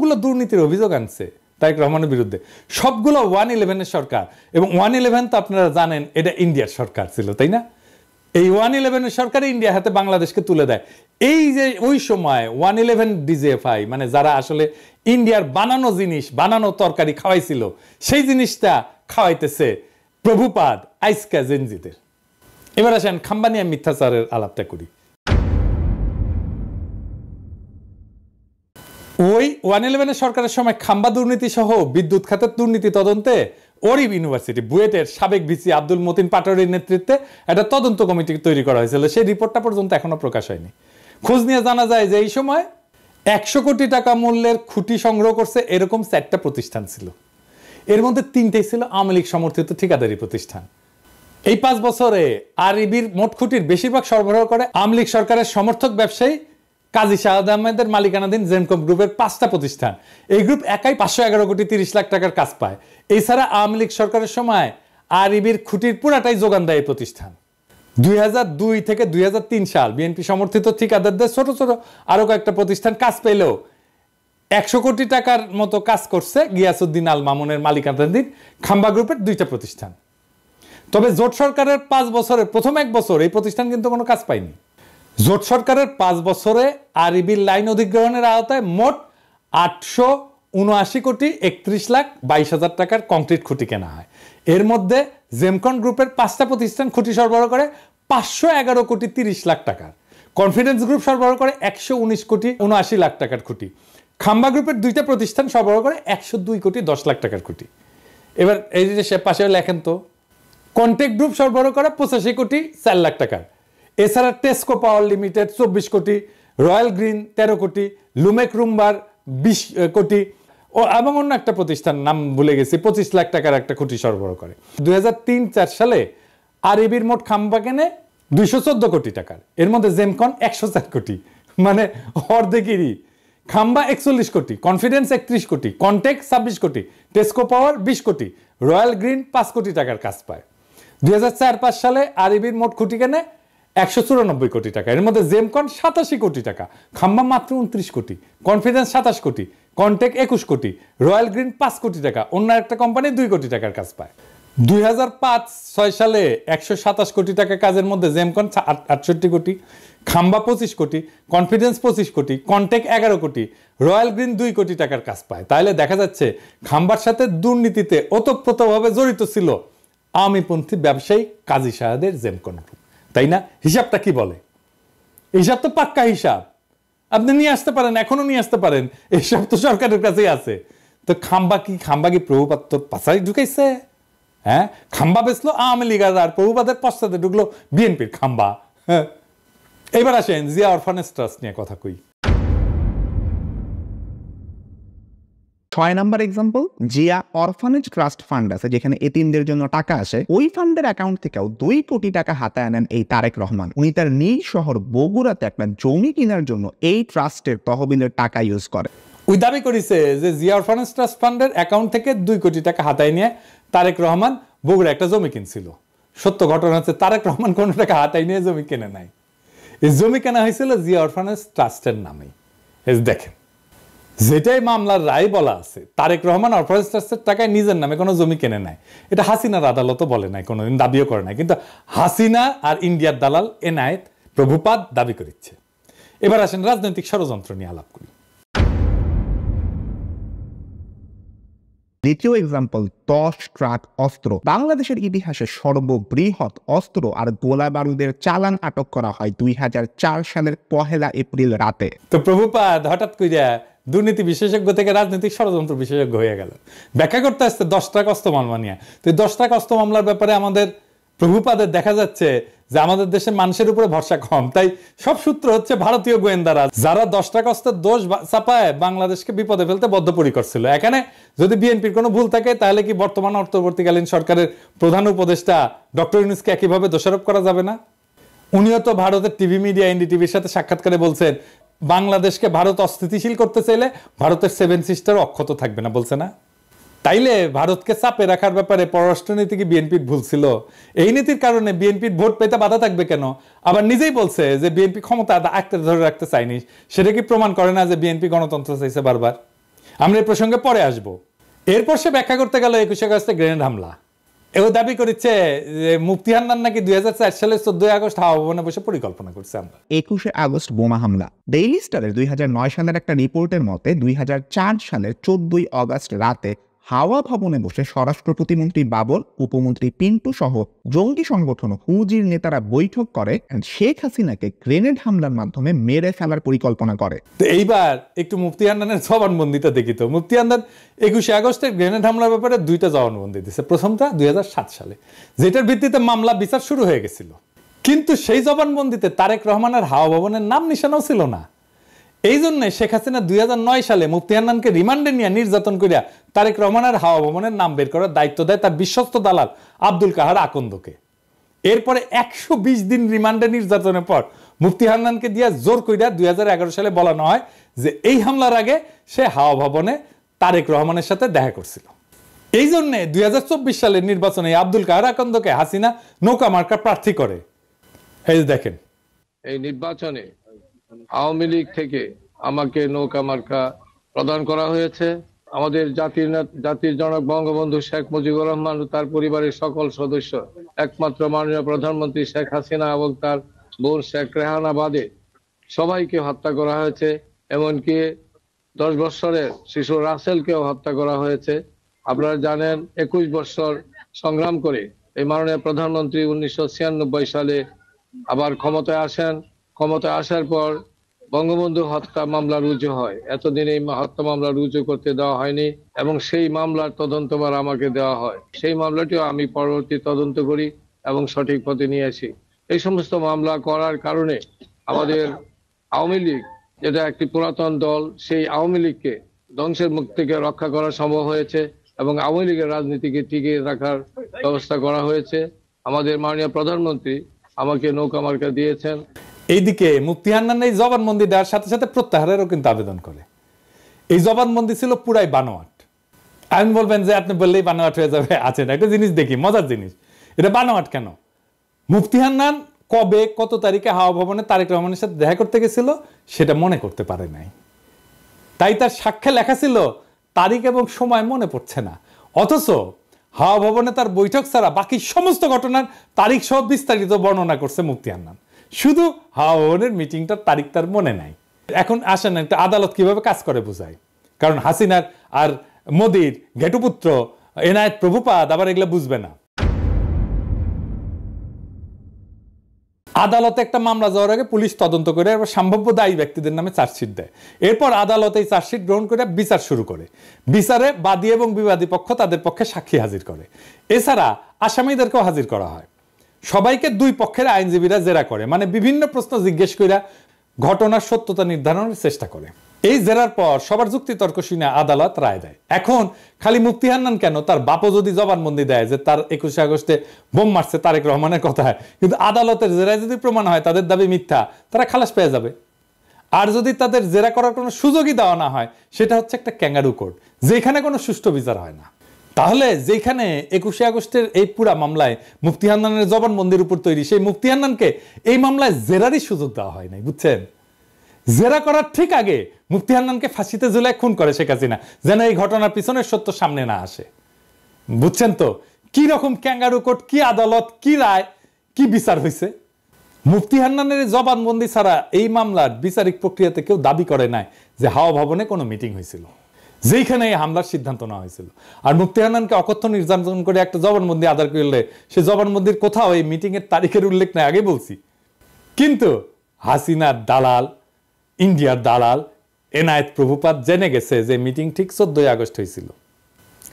কতগুলো দুর্নীতির অভিযোগ আনছে তারেক রহমানের বিরুদ্ধে, সবগুলো 111-এর সরকার। এবং 111 তো আপনারা জানেন এটা ইন্ডিয়ার সরকার ছিল, তাই না? এই 111-এর সরকার ইন্ডিয়ার হাতে বাংলাদেশকে তুলে দেয়। এই যে ওই সময় 111 ডিজিএফআই মানে যারা আসলে ইন্ডিয়ার বানানো জিনিস, বানানো তরকারি খাওয়াইছিল, সেই জিনিসটা খাওয়াইতেছে প্রভুপাদ আইসকা জেনজিদের। এবার আসেন খাম্বানিয়া মিথ্যাচারের আলাপটা করি। ওই 111-এর সরকারের সময় খাম্বা দুর্নীতি সহ বিদ্যুৎ খাতের দুর্নীতি তদন্তে ওরিব ইউনিভার্সিটি বুয়েটের সাবেক ভিসি আব্দুল মতিন পাটোয়ারির নেতৃত্বে একটা তদন্ত কমিটি তৈরি করা হয়েছিল। সেই রিপোর্টটা পর্যন্ত এখনো প্রকাশ হয়নি। খোঁজ নিয়ে জানা যায় যে এই সময় 100 কোটি টাকা মূল্যের খুঁটি সংগ্রহ করছে এরকম 4টা প্রতিষ্ঠান ছিল। এর মধ্যে 3টেই ছিল আওয়ামী লীগ সমর্থিত ঠিকাদারি প্রতিষ্ঠান। এই 5 বছরে আরইবির মোট খুঁটির বেশিরভাগ সরবরাহ করে আওয়ামী লীগ সরকারের সমর্থক ব্যবসায়ী কাজী শাহাদ আহমেদের মালিকানাধীন জেমকম গ্রুপের 5টা প্রতিষ্ঠান। এই গ্রুপ একাই 511 কোটি 30 লাখ টাকার কাজ পায়। এছাড়া আওয়ামী লীগ সরকারের সময় আরইবির খুঁটির পুরাটাই যোগান দেয় এই প্রতিষ্ঠান। 2002 থেকে 2003 সাল বিএনপি সমর্থিত ঠিকাদারদের ছোট ছোট আরো কয়েকটা প্রতিষ্ঠান কাজ পেলেও 100 কোটি টাকার মতো কাজ করছে গিয়াসউদ্দিন আল মামুনের মালিকানাধীন খাম্বা গ্রুপের 2টা প্রতিষ্ঠান। তবে জোট সরকারের 5 বছরের প্রথম 1 বছর এই প্রতিষ্ঠান কিন্তু কোনো কাজ পায়নি। জোট সরকারের 5 বছরে আরইবির লাইন অধিগ্রহণের আওতায় মোট 879 কোটি 31 লাখ 22 হাজার টাকার কংক্রিট খুঁটি কেনা হয়। এর মধ্যে জেমকন গ্রুপের 5টা প্রতিষ্ঠান খুঁটি সরবরাহ করে 511 কোটি 30 লাখ টাকার, কনফিডেন্স গ্রুপ সরবরাহ করে 119 কোটি 79 লাখ টাকার খুঁটি, খাম্বা গ্রুপের 2টা প্রতিষ্ঠান সরবরাহ করে 102 কোটি 10 লাখ টাকার খুঁটি। এবার এই যে সে পাশে লেখেন তো, কন্টেক্ট গ্রুপ সরবরাহ করে 85 কোটি 4 লাখ টাকার। এছাড়া টেস্কো পাওয়ার লিমিটেড 24 কোটি, রয়্যাল গ্রিন 13 কোটি, লুমেক রুম্বার 20 কোটি ও এবং অন্য একটা প্রতিষ্ঠান নাম ভুলে গেছি 25 লাখ টাকার একটা খুঁটি সরবরাহ করে। 2003-4 সালে আরইবির মোট খাম্বা কেনে 214 কোটি টাকার। এর মধ্যে জেমকন 104 কোটি, মানে অর্ধেকেরই। খাম্বা 41 কোটি, কনফিডেন্স 31 কোটি, কন্টেক্ট 26 কোটি, টেস্কো পাওয়ার 20 কোটি, রয়্যাল গ্রিন 5 কোটি টাকার কাজ পায়। 2004-5 সালে আরইবির মোট খুঁটি কেনে 194 কোটি টাকা। এর মধ্যে জেমকন 87 কোটি টাকা, খাম্বা মাত্র 29 কোটি, কনফিডেন্স 27 কোটি, কন্টেক্ট 21 কোটি, রয়্যাল গ্রিন 5 কোটি টাকা, অন্য একটা কোম্পানি 2 কোটি টাকার কাজ পায়। 2005-6 সালে 127 কোটি টাকা কাজের মধ্যে জেমকন 68 কোটি, খাম্বা 25 কোটি, কনফিডেন্স 25 কোটি, কন্টেক্ট 11 কোটি, রয়্যাল গ্রিন 2 কোটি টাকার কাজ পায়। তাহলে দেখা যাচ্ছে খাম্বার সাথে দুর্নীতিতে ওতপ্রোতভাবে জড়িত ছিল আওয়ামীপন্থী ব্যবসায়ী কাজী শাহাদের জেমকন গ্রুপ, তাই না? হিসাবটা কি বলে? হিসাব তো পাক্কা হিসাব, আপনি নিয়ে আসতে পারেন, এখনো নিয়ে আসতে পারেন, এইসব তো সরকারের কাছেই আছে। তো খাম্বা কি প্রভুপাত্র পাশাই ঢুকাইছে? হ্যাঁ, খাম্বা বেচলো আওয়ামী লীগ আর প্রভুপাদের পশ্চাতে ঢুকলো বিএনপির খাম্বা। হ্যাঁ, এবার আসেন জিয়া অরফানেজ ট্রাস্ট নিয়ে কথা কই। 6 number example, Zia orphanage trust fund আছে যেখানে এতিমদের জন্য টাকা আসে। ওই ফান্ডের অ্যাকাউন্ট থেকেও 2 কোটি টাকা হাতায় আনেন এই তারেক রহমান। উনি তার নিজ শহর বগুড়াতে একটা জমি কেনার জন্য এই ট্রাস্টের তহবিলের টাকা ইউজ করে। ওই দাবি করেছে যে জিয়া অরফানেজ ট্রাস্ট ফান্ডের অ্যাকাউন্ট থেকে 2 কোটি টাকা হাতায় নিয়ে তারেক রহমান বগুড়া একটা জমি কিনছিল। সত্য ঘটনা হচ্ছে তারেক রহমান কোনো টাকা হাতায় নিয়ে জমি কেনে নাই। এই জমি কেনা হয়েছিল জিয়া অরফানেজ ট্রাস্টের নামে। দেখেন, যেটাই মামলার রায় বলা আছে, তারেক রহমান অরফানেজ ট্রাস্টের টাকায় নিজের নামে কোনো জমি কেনে নাই। এটা হাসিনার আদালতও বলে নাই, কোনোদিন দাবিও করে নাই, কিন্তু হাসিনা আর ইন্ডিয়ার দালাল এনায়েত প্রভুপাদ দাবি করেছে। এবার আসেন রাজনৈতিক ষড়যন্ত্র নিয়ে আলাপ করি। দ্বিতীয় এক্সাম্পল, 10 ট্রাক অস্ত্র। বাংলাদেশের ইতিহাসে সর্ববৃহৎ অস্ত্র আর গোলা বারুদের চালান আটক করা হয় 2004 সালের 1 এপ্রিল রাতে। তো প্রভুপাদ হঠাৎ কইরা দুর্নীতি বিশেষজ্ঞ থেকে রাজনৈতিক ষড়যন্ত্র বিশেষজ্ঞ হয়ে গেল। ব্যাখ্যা করতে আসছে 10 ট্রাক অস্ত্র মামলা নিয়ে। তো 10 ট্রাক অস্ত্র মামলার ব্যাপারে আমাদের প্রভুপাদের দেখা যাচ্ছে যে আমাদের দেশের মানুষের উপরে ভরসা কম, তাই সব সূত্র হচ্ছে ভারতীয় গোয়েন্দারা, যারা 10 ট্রাক অস্ত্রের দোষ চাপায় বাংলাদেশকে বিপদে ফেলতে বদ্ধপরিকর ছিল। এখানে যদি বিএনপির কোনো ভুল থাকে তাহলে কি বর্তমান অন্তর্বর্তীকালীন সরকারের প্রধান উপদেষ্টা ডক্টর ইউনূসকে একইভাবে দোষারোপ করা যাবে না? উনিও তো ভারতের টিভি মিডিয়া এনডিটিভির সাথে সাক্ষাৎকারে বলছেন বাংলাদেশকে ভারত অস্থিতিশীল করতে চাইলে ভারতের 7 সিস্টার অক্ষত থাকবে না, বলছে না? তাইলে ভারতকে চাপে রাখার ব্যাপারে পররাষ্ট্রনীতি কি বিএনপির ভুল ছিল? এই নীতির কারণে বিএনপির ভোট পেতে বাধা থাকবে কেন? আবার নিজেই বলছে যে বিএনপি ক্ষমতা আঁকড়ে ধরে রাখতে চায়নি। সেটা কি প্রমাণ করে না যে বিএনপি গণতন্ত্র চাইছে বারবার? আমরা এই প্রসঙ্গে পরে আসব। এরপর সে ব্যাখ্যা করতে গেল 21 আগস্টে গ্রেনেড হামলা। এও দাবি করেছে যে মুফতি হান্নান নাকি 2004 সালের 14 আগস্ট হাওয়া ভবনে বসে পরিকল্পনা করছে। আমরা 21 আগস্ট বোমা হামলা। ডেইলি স্টারের 2009 সালের একটা রিপোর্টের মতে 2004 সালের 14 আগস্ট রাতে হাওয়া ভবনে বসে স্বরাষ্ট্র প্রতিমন্ত্রী বাবর, উপমন্ত্রী পিন্টু সহ জঙ্গি সংগঠন হুজির নেতারা বৈঠক করে শেখ হাসিনাকে গ্রেনেড হামলার মাধ্যমে মেরে ফেলার পরিকল্পনা করে। তো এইবার একটু মুফতি হান্নানের জবানবন্দিটা দেখি তো। মুফতি হান্নান 21 আগস্টের গ্রেনেড হামলার ব্যাপারে 2টা জবানবন্দি দিয়েছে। প্রথমটা 2007 সালে, যেটার ভিত্তিতে মামলা বিচার শুরু হয়ে গেছিল, কিন্তু সেই জবানবন্দিতে তারেক রহমানের হাওয়া ভবনের নাম নিশানাও ছিল না। এই জন্য শেখ হাসিনা 2009 সালে মুফতি হান্নানকে রিমান্ডে নিয়ে নির্যাতন করিয়া তারেক রহমানের হাওয়া ভবনের নাম বের করার দায়িত্ব দেয় তার বিশ্বস্ত দালাল আব্দুল কাহার আকন্দকে। এরপরে 120 দিন রিমান্ডে নির্যাতনের পর মুফতি হান্নানকে দিয়া জোর কইরা 2011 সালে বলানো হয় যে এই হামলার আগে সে হাওয়া ভবনে তারেক রহমানের সাথে দেখা করছিল। এই জন্য 2024 সালের নির্বাচনে আব্দুল কাহার আকন্দকে হাসিনা নৌকা মার্কা প্রার্থী করে। এই দেখেন, এই নির্বাচনে আওয়ামী লীগ থেকে আমাকে নৌকা মার্কা প্রদান করা হয়েছে। আমাদের জাতির জনক বঙ্গবন্ধু শেখ মুজিবুর রহমান ও তার পরিবারের সকল সদস্য, একমাত্র মাননীয় প্রধানমন্ত্রী শেখ হাসিনা এবং তার বোন শেখ রেহানা বাদে সবাইকে হত্যা করা হয়েছে। এমনকি 10 বছরের শিশু রাসেলকেও হত্যা করা হয়েছে। আপনারা জানেন 21 বছর সংগ্রাম করে এই মাননীয় প্রধানমন্ত্রী 1996 সালে আবার ক্ষমতায় আসেন। ক্ষমতায় আসার পর বঙ্গবন্ধু হত্যা মামলা রুজু হয়। এতদিন এই হত্যা মামলা রুজু করতে দেওয়া হয়নি এবং সেই মামলার তদন্তভার আমাকে দেওয়া হয়। সেই মামলাটিও আমি পরবর্তী তদন্ত করি এবং সঠিক পথে নিয়ে আসি। এই সমস্ত মামলা করার কারণে আমাদের আওয়ামী লীগ, যেটা একটি পুরাতন দল, সেই আওয়ামী লীগকে ধ্বংসের মুখ থেকে রক্ষা করা সম্ভব হয়েছে এবং আওয়ামী লীগের রাজনীতিকে টিকিয়ে রাখার ব্যবস্থা করা হয়েছে। আমাদের মাননীয় প্রধানমন্ত্রী আমাকে নৌকা মার্কা দিয়েছেন। এইদিকে মুফতি হান্নান এই জবানবন্দি দেওয়ার সাথে সাথে প্রত্যাহারেরও কিন্তু আবেদন করে। এই জবানবন্দি ছিল পুরাই বানোয়াট। আমি বলবেন যে আপনি বললেই বানোয়াট হয়ে যাবে, আছে না একটা জিনিস দেখি, মজার জিনিস। এটা বানোয়াট কেন? মুফতি হান্নান কবে কত তারিখে হাওয়া ভবনে তারেক রহমানের সাথে দেখা করতে গেছিল সেটা মনে করতে পারে নাই, তাই তার সাক্ষ্যে লেখা ছিল তারিখ এবং সময় মনে পড়ছে না। অথচ হাওয়া ভবনে তার বৈঠক ছাড়া বাকি সমস্ত ঘটনার তারিখ সহ বিস্তারিত বর্ণনা করছে মুফতি হান্নান। শুধু হাওয়া ভবনের মিটিংটার তারিখ তার মনে নাই। এখন আসেন একটা আদালত কিভাবে কাজ করে বোঝায়। কারণ হাসিনার আর মোদির ঘেটুপুত্র এনায়েত প্রভুপাদ আবার এগুলো বুঝবে না। আদালতে একটা মামলা যাওয়ার আগে পুলিশ তদন্ত করে সম্ভাব্য দায়ী ব্যক্তিদের নামে চার্জশিট দেয়। এরপর আদালত এই চার্জশিট গ্রহণ করে বিচার শুরু করে। বিচারে বাদী এবং বিবাদী পক্ষ তাদের পক্ষে সাক্ষী হাজির করে। এছাড়া আসামিদেরকেও হাজির করা হয়। সবাইকে দুই পক্ষের আইনজীবীরা জেরা করে, মানে বিভিন্ন প্রশ্ন জিজ্ঞেস করে ঘটনার সত্যতা নির্ধারণের চেষ্টা করে। এই জেরার পর সবার যুক্তি তর্ক শুনে আদালত রায় দেয়। এখন খালি মুফতি হান্নান কেন, তার বাপও যদি জবানবন্দি দেয় যে তার 21 আগস্টে বোম মারছে তারেক রহমানের কথা, কিন্তু আদালতের জেরায় যদি প্রমাণ হয় তাদের দাবি মিথ্যা, তারা খালাস পেয়ে যাবে। আর যদি তাদের জেরা করার কোনো সুযোগই দেওয়া না হয়, সেটা হচ্ছে একটা ক্যাঙ্গারু কোর্ট, যেখানে কোনো সুষ্ঠু বিচার হয় না। তাহলে যেখানে 21 আগস্টের এই পুরা মামলায় মুফতি হান্নানের জবানবন্দির উপর তৈরি, সেই মুফতি হান্নানকে এই মামলায় জেরারই সুযোগ দেওয়া হয় নাই, বুঝছেন? জেরা করার ঠিক আগে মুফতি হান্নানকে ফাঁসিতে ঝুলায় খুন করে শেখ হাসিনা, যেন এই ঘটনার পিছনের সত্য সামনে না আসে। বুঝছেন তো কি রকম ক্যাঙ্গারু কোর্ট, কি আদালত, কি রায়, কি বিচার হয়েছে। মুফতি হান্নানের জবানবন্দি ছাড়া এই মামলার বিচারিক প্রক্রিয়াতে কেউ দাবি করে নাই যে হাওয়া ভবনে কোনো মিটিং হয়েছিল, যেখানে এই হামলার সিদ্ধান্ত নেওয়া হয়েছিল। আর মুফতি হান্নানকে অকথ্য নির্যাতন করে একটা জবানবন্দি আদায় করলে সে জবানবন্দির কোথাও এই মিটিং এর তারিখের উল্লেখ নাই, আগে বলছি। কিন্তু হাসিনার দালাল, ইন্ডিয়ার দালাল এনায়েত প্রভুপাদ জেনে গেছে যে মিটিং ঠিক 14 আগস্ট হয়েছিল।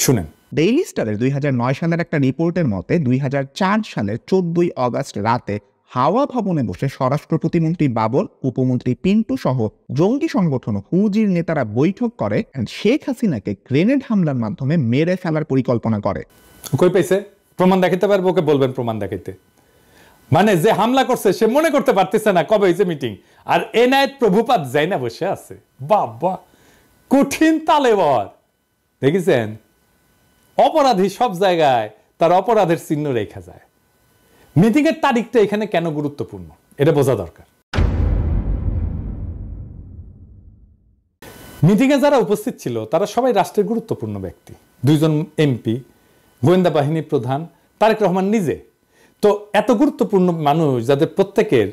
শুনেন, ডেইলি স্টারের 2009 সালের একটা রিপোর্টের মতে 2004 সালের 14 আগস্ট রাতে হাওয়া ভবনে বসে স্বরাষ্ট্র প্রতিমন্ত্রী বাবর, উপমন্ত্রী পিন্টু সহ জঙ্গি সংগঠন হুজির নেতারা বৈঠক করে শেখ হাসিনাকে গ্রেনেড হামলার মাধ্যমে মেরে ফেলার পরিকল্পনা করে। কই পাইছে? প্রমাণ দেখাতে পারবো? ওকে বলবেন প্রমাণ দেখাইতে। মানে যে হামলা করছে সে মনে করতে পারতেছে না কবে হয়েছে মিটিং, আর এনায়েত প্রভুপাদ যাই না বসে আছে। বাবা, কঠিন তালেবর। দেখেছেন, অপরাধী সব জায়গায় তার অপরাধের চিহ্ন রেখা যায়। মিটিং এর তারিখটা এখানে কেন গুরুত্বপূর্ণ এটা বোঝা দরকার। মিটিংয়ে যারা উপস্থিত ছিল তারা সবাই রাষ্ট্রের গুরুত্বপূর্ণ ব্যক্তি, 2 জন এমপি, গোয়েন্দা বাহিনী প্রধান, তারেক রহমান নিজে। তো এত গুরুত্বপূর্ণ মানুষ যাদের প্রত্যেকের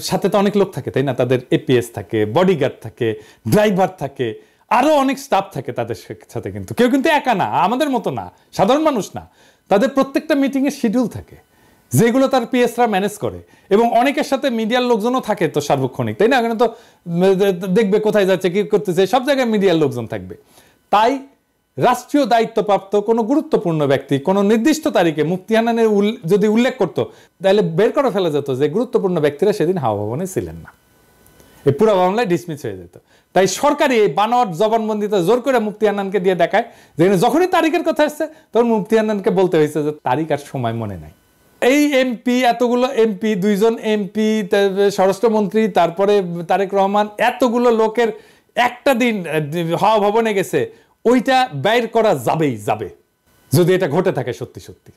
সাথে তো অনেক লোক থাকে, তাই না? তাদের এপিএস থাকে, বডিগার্ড থাকে, ড্রাইভার থাকে, আরো অনেক স্টাফ থাকে তাদের সাথে। কিন্তু কেউ কিন্তু একা না, আমাদের মতো না, সাধারণ মানুষ না। তাদের প্রত্যেকটা মিটিংয়ের শিডিউল থাকে যেগুলো তার পিএসরা ম্যানেজ করে, এবং অনেকের সাথে মিডিয়ার লোকজনও থাকে তো সার্বক্ষণিক, তাই না? এখানে তো দেখবে কোথায় যাচ্ছে, কি করতেছে, সব জায়গায় মিডিয়ার লোকজন থাকবে। তাই রাষ্ট্রীয় দায়িত্বপ্রাপ্ত কোনো গুরুত্বপূর্ণ ব্যক্তি কোনো নির্দিষ্ট তারিখে মুফতি হান্নানের যদি উল্লেখ করতো, তাহলে বের করে ফেলা যেত যে গুরুত্বপূর্ণ ব্যক্তিরা সেদিন হাওয়া ভবনে ছিলেন না, এই পুরো মামলায় ডিসমিস হয়ে যেত। তাই সরকারি এই বানোয়াট জবানবন্দিতে জোর করে মুফতি হান্নানকে দিয়ে দেখায়, যেখানে যখনই তারিখের কথা আসছে তখন মুফতি হান্নানকে বলতে হয়েছে যে তারিখ আর সময় মনে নাই। এই এমপি, এতগুলো এমপি, 2 জন এমপি, স্বরাষ্ট্রমন্ত্রী, তারপরে তারেক রহমান, এতগুলো লোকের একটা দিন হাওয়া ভবনে গেছে, ওইটা বাইর করা যাবেই যাবে যদি এটা ঘটে থাকে সত্যি সত্যি।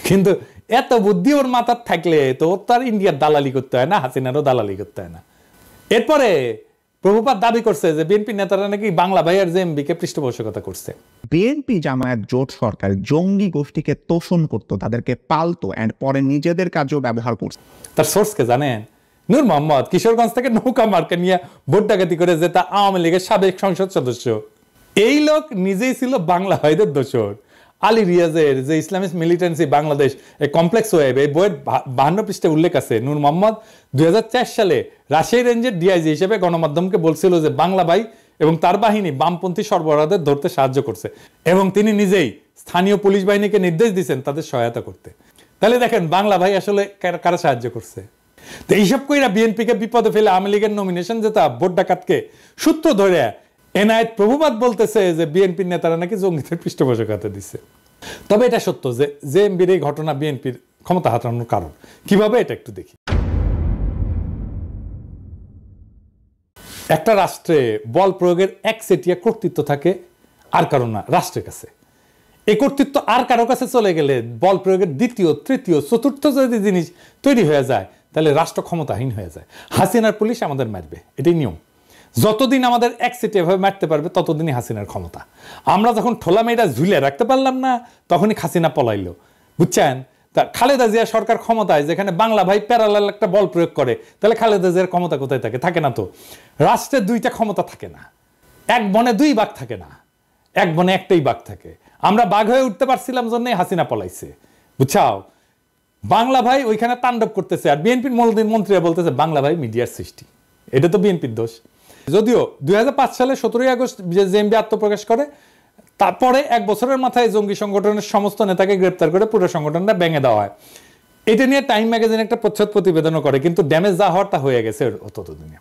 কিন্তু এত বুদ্ধি ওর মাথার থাকলে তো ওর তো আর ইন্ডিয়ার দালালি করতে হয় না, হাসিনারও দালালি করতে হয় না। এরপরে প্রভুপাত দাবি করছে যে বিএনপি নেতারা নাকি বাংলা ভাই আর জেএমবিকে পৃষ্ঠপোষকতা করছে। বিএনপি জামায়াত জোট সরকার জঙ্গি গোষ্ঠীকে তোষণ করতো, তাদেরকে পালতো, এন্ড পরে নিজেদের কাজেও ব্যবহার করছে। তার সোর্সকে জানেন? নূর মোহাম্মদ কিশোরগঞ্জ থেকে নৌকা মার্কা নিয়ে ভোট ডাকাতি করে যে তা আওয়ামী লীগের সাবেক সংসদ সদস্য, এই লোক নিজেই ছিল বাংলা ভাইদের দোসর। আলী রিয়াজের যে ইসলামিক মিলিটেন্সি বাংলাদেশ এই কমপ্লেক্স ওয়েব, এই বইয়ের 52 পৃষ্ঠাে উল্লেখ আছে নূর মোহাম্মদ 2004 সালে রাজশাহী রেঞ্জের ডিআইজি হিসেবে গণমাধ্যমকে বলছিল যে বাংলা ভাই এবং তার বাহিনী বামপন্থী সরবরাহদের ধরতে সাহায্য করছে, এবং তিনি নিজেই স্থানীয় পুলিশ বাহিনীকে নির্দেশ দিয়েছেন তাদের সহায়তা করতে। তাহলে দেখেন বাংলা ভাই আসলে কারা সাহায্য করছে। তো এইসব কইরা বিএনপিকে বিপদে ফেলে আওয়ামী লীগের নমিনেশন যেটা ভোট ডাকাতকে সূত্র ধরে এনায়েত প্রভুপাত বলতেছে যে বিএনপির নেতারা নাকি জঙ্গিদের পৃষ্ঠপোষকতা দিচ্ছে। তবে এটা সত্য যে জেএমবির এই ঘটনা বিএনপির ক্ষমতা হারানোর কারণ। কিভাবে এটা একটু দেখি। একটা রাষ্ট্রে বল প্রয়োগের একচেটিয়া কর্তৃত্ব থাকে আর কারো না, রাষ্ট্রের কাছে। এই কর্তৃত্ব আর কারো কাছে চলে গেলে বল প্রয়োগের দ্বিতীয়, তৃতীয়, চতুর্থ যদি জিনিস তৈরি হয়ে যায় তাহলে রাষ্ট্র ক্ষমতাহীন হয়ে যায়। হাসিনার পুলিশ আমাদের মারবে, এটাই নিয়ম। যতদিন আমাদের একচেটিয়া ভাবে মারতে পারবে ততদিনই হাসিনার ক্ষমতা। আমরা যখন ঠোলা মেয়েটা ঝুলে রাখতে পারলাম না তখনই হাসিনা পলাইলো, বুঝছেন? তা খালেদা জিয়া সরকার ক্ষমতায়, যেখানে বাংলা ভাই প্যারালাল একটা বল প্রয়োগ করে, তাহলে খালেদা জিয়ার ক্ষমতা কোথায় থাকে? থাকে না তো। রাষ্ট্রের 2টা ক্ষমতা থাকে না, এক বনে 2 বাঘ থাকে না, এক বনে একটাই বাঘ থাকে। আমরা বাঘ হয়ে উঠতে পারছিলাম জন্যই হাসিনা পলাইছে, বুঝছাও? বাংলা ভাই ওইখানে তাণ্ডব করতেছে, আর বিএনপির মন্ত্রীরা বলতেছে বাংলা ভাই মিডিয়ার সৃষ্টি। এটা তো বিএনপির দোষ। যদিও 2005 সালে 17 আগস্ট জেএমবি আত্মপ্রকাশ করে, তারপরে 1 বছরের মাথায় জঙ্গি সংগঠনের সমস্ত নেতাকে গ্রেপ্তার করে পুরো সংগঠনটা ভেঙে দেওয়া হয়। এটা নিয়ে টাইম ম্যাগাজিন একটা প্রচ্ছদ প্রতিবেদনও করে, কিন্তু ড্যামেজ যা হওয়ার তা হয়ে গেছে ততদিনে।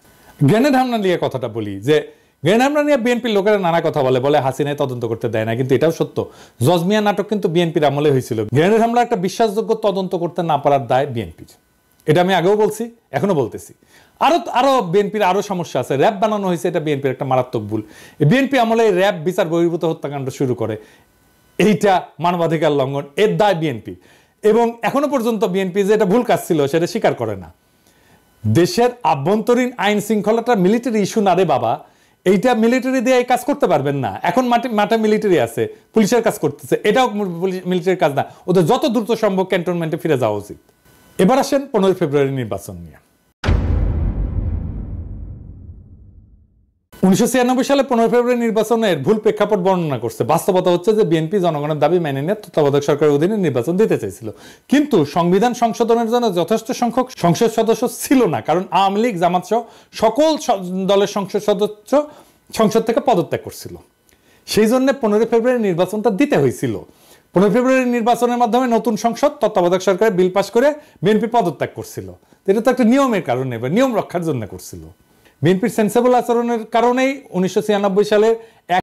গ্রেনেড হামলা নিয়ে কথাটা বলি, যে গ্রেনেড হামলা নিয়ে বিএনপির লোকেরা নানা কথা বলে হাসিনায় তদন্ত করতে দেয় না, কিন্তু এটাও সত্য। জজমিয়া নাটক কিন্তু বিএনপির আমলে হয়েছিল। গ্রেনেড হামলা একটা বিশ্বাসযোগ্য তদন্ত করতে না পারার দায় বিএনপির, এটা আমি আগেও বলছি, এখনো বলতেছি। আরো বিএনপির আরো সমস্যা আছে। র্যাব বানানো হয়েছে, এটা বিএনপির একটা মারাত্মক ভুল। বিএনপি আমলে র্যাব বিচার বহির্ভূত হত্যাকাণ্ড শুরু করে, এইটা মানবাধিকার লঙ্ঘন, এর দায় বিএনপি। এবং এখনো পর্যন্ত বিএনপি যে এটা ভুল কাজ ছিল সেটা স্বীকার করে না। দেশের আভ্যন্তরীণ আইন শৃঙ্খলাটা মিলিটারি ইস্যু না রে বাবা, এইটা মিলিটারি দিয়ে এই কাজ করতে পারবেন না। এখন মাঠে মিলিটারি আছে, পুলিশের কাজ করতেছে, এটাও মিলিটারির কাজ না। ওদের যত দ্রুত সম্ভব ক্যান্টনমেন্টে ফিরে যাওয়া উচিত। এবার আসেন 15 ফেব্রুয়ারি নির্বাচন নিয়ে। 1996 সালে 15 ফেব্রুয়ারি নির্বাচনের ভুল প্রেক্ষাপট বর্ণনা করছে। বাস্তবতা হচ্ছে যে বিএনপি জনগণের দাবি মেনে নিয়ে তত্ত্বাবধায়ক সরকারের অধীনে নির্বাচন দিতে চাইছিল, কিন্তু সংবিধান সংশোধনের জন্য যথেষ্ট সংখ্যক সংসদ সদস্য ছিল না, কারণ আওয়ামী লীগ, জামাত সহ সকল দলের সংসদ সদস্য সংসদ থেকে পদত্যাগ করছিল। সেই জন্য 15 ফেব্রুয়ারি নির্বাচনটা দিতে হয়েছিল। 15 ফেব্রুয়ারি নির্বাচনের মাধ্যমে নতুন সংসদ তত্ত্বাবধায়ক সরকারের বিল পাস করে বিএনপি পদত্যাগ করছিল। এটা তো একটা নিয়মের কারণে বা নিয়ম রক্ষার জন্য করছিল। বিএনপির সেন্সেবল আচরণের কারণেই 1996 সালের